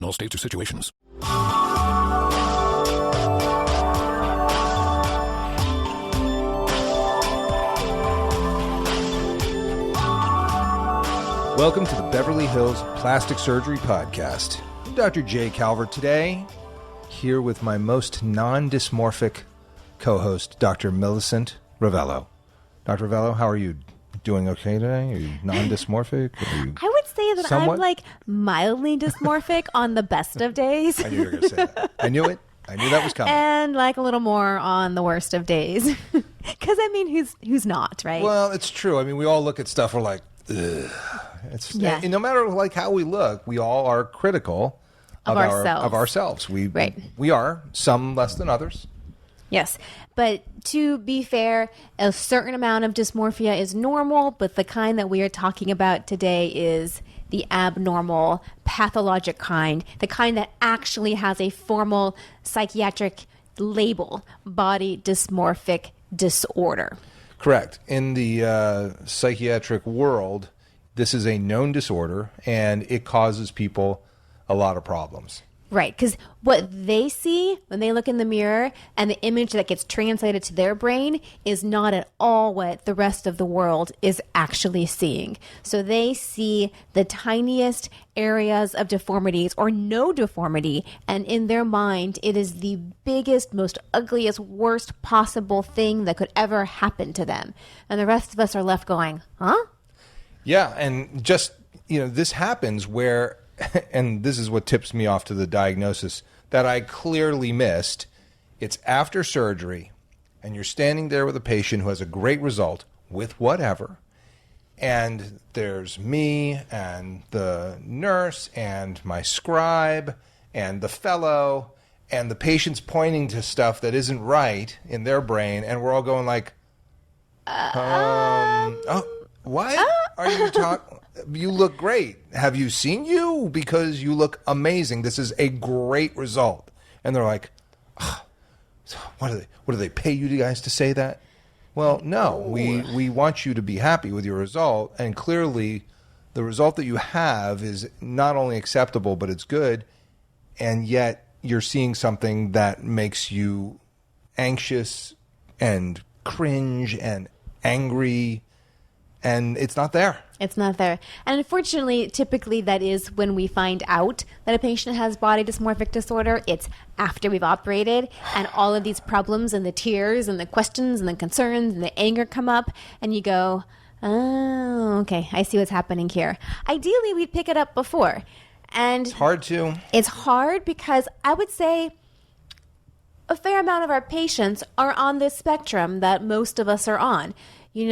In all states or situations. Welcome to the Beverly Hills Plastic Surgery Podcast. I'm Dr. J. Calvert today, here with my most non-dysmorphic co-host, Dr. Millicent Ravello. Dr. Ravello, how are you? Doing okay today? Are you non-dysmorphic? I would say that somewhat? I'm like mildly dysmorphic on the best of days. I knew you were going to say that. I knew it. I knew that was coming. And like a little more on the worst of days. Because I mean, who's not, right? Well, it's true. I mean, we all look at stuff, we're like, ugh. And no matter like how we look, we all are critical of ourselves. We are, some less than others. Yes. But to be fair, a certain amount of dysmorphia is normal, but the kind that we are talking about today is the abnormal, pathologic kind, the kind that actually has a formal psychiatric label, body dysmorphic disorder. Correct. In the psychiatric world, this is a known disorder, and it causes people a lot of problems. Right, because what they see when they look in the mirror and the image that gets translated to their brain is not at all what the rest of the world is actually seeing. So they see the tiniest areas of deformities or no deformity, and in their mind, it is the biggest, most ugliest, worst possible thing that could ever happen to them. And the rest of us are left going, huh? Yeah, and just, this happens where... and this is what tips me off to the diagnosis that I clearly missed. It's after surgery, and you're standing there with a patient who has a great result with whatever, and there's me and the nurse and my scribe and the fellow, and the patient's pointing to stuff that isn't right in their brain, and we're all going like, what are you talking? You look great. Have you seen you? Because you look amazing. This is a great result. And they're like, what do they pay you guys to say that? Well, no, we want you to be happy with your result. And clearly the result that you have is not only acceptable, but it's good. And yet you're seeing something that makes you anxious and cringe and angry. And it's not there. It's not there. And unfortunately, typically that is when we find out that a patient has body dysmorphic disorder. It's after we've operated and all of these problems and the tears and the questions and the concerns and the anger come up and you go, oh, okay, I see what's happening here. Ideally, we'd pick it up before. And it's hard to. It's hard because I would say a fair amount of our patients are on this spectrum that most of us are on.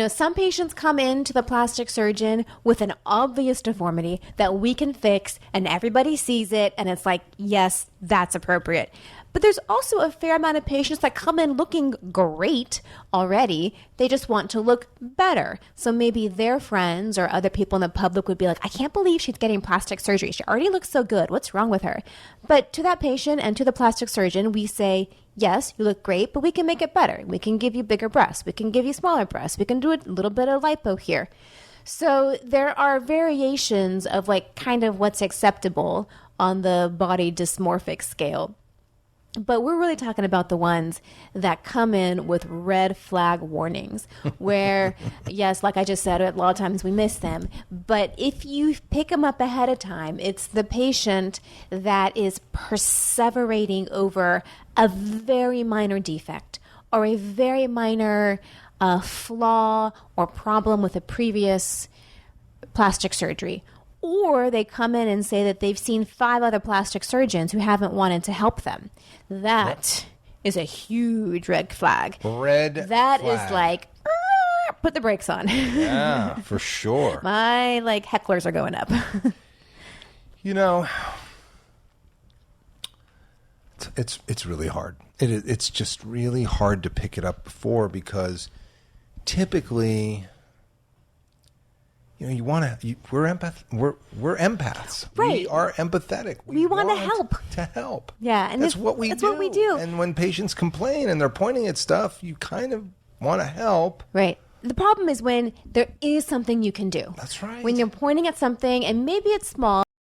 Some patients come into the plastic surgeon with an obvious deformity that we can fix and everybody sees it and it's like, yes, that's appropriate. But there's also a fair amount of patients that come in looking great already. They just want to look better. So maybe their friends or other people in the public would be like, I can't believe she's getting plastic surgery. She already looks so good. What's wrong with her? But to that patient and to the plastic surgeon, we say, yes, you look great, but we can make it better. We can give you bigger breasts. We can give you smaller breasts. We can do a little bit of lipo here. So there are variations of like kind of what's acceptable on the body dysmorphic scale. But we're really talking about the ones that come in with red flag warnings where, yes, like I just said, a lot of times we miss them. But if you pick them up ahead of time, it's the patient that is perseverating over a very minor defect or a very minor flaw or problem with a previous plastic surgery. Or they come in and say that they've seen 5 other plastic surgeons who haven't wanted to help them. That is a huge red flag. That is like, put the brakes on. Yeah, for sure. My hecklers are going up. It's really hard. It's just really hard to pick it up before because typically... we're empaths. Right. We are empathetic. We want to help. Yeah, and that's what we do. And when patients complain and they're pointing at stuff, you kind of want to help. Right. The problem is when there is something you can do. That's right. When you're pointing at something and maybe it's small,